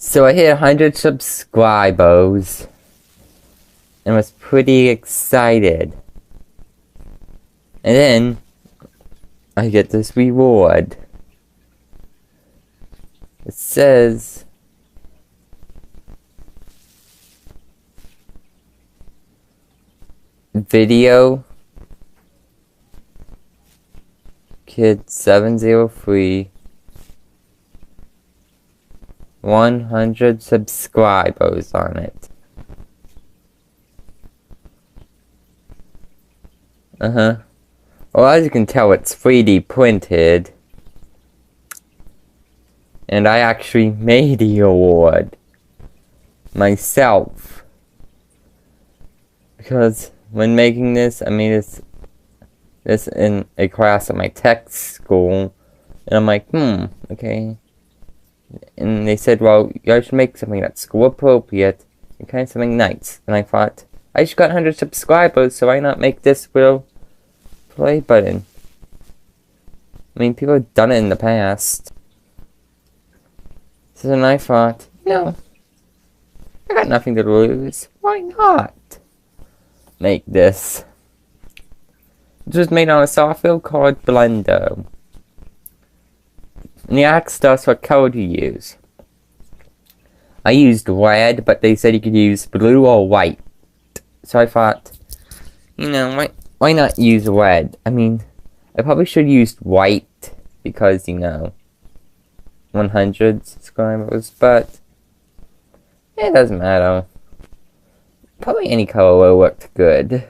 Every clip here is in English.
So I hit 100 subscribers and was pretty excited. And then I get this reward. It says Video Kid 703 100 subscribers on it. Well, as you can tell, it's 3D printed. And I actually made the award myself. Because when making this, I made this in a class at my tech school. And I'm like, okay. And they said, well, you guys should make something that's school appropriate and kind of something nice. And I thought, I just got 100 subscribers, so why not make this little play button? I mean, people have done it in the past. So then I thought, no, I got nothing to lose. Why not make this? It was made on a software called Blender. And they asked us what color to use. I used red, but they said you could use blue or white. So I thought, why not use red? I mean, I probably should use white because, 100 subscribers, but it doesn't matter. Probably any color will work good.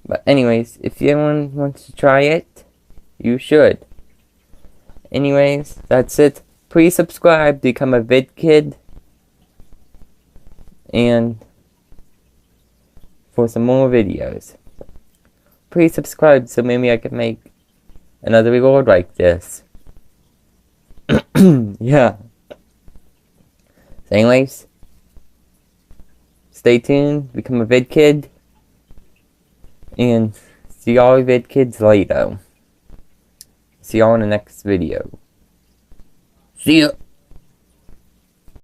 But anyways, if anyone wants to try it, you should. Anyways, that's it. Please subscribe to become a VidKid. And for some more videos. Please subscribe so maybe I can make another reward like this. Yeah. So anyways, stay tuned, become a VidKid, and see all VidKids later. See y'all in the next video. See ya!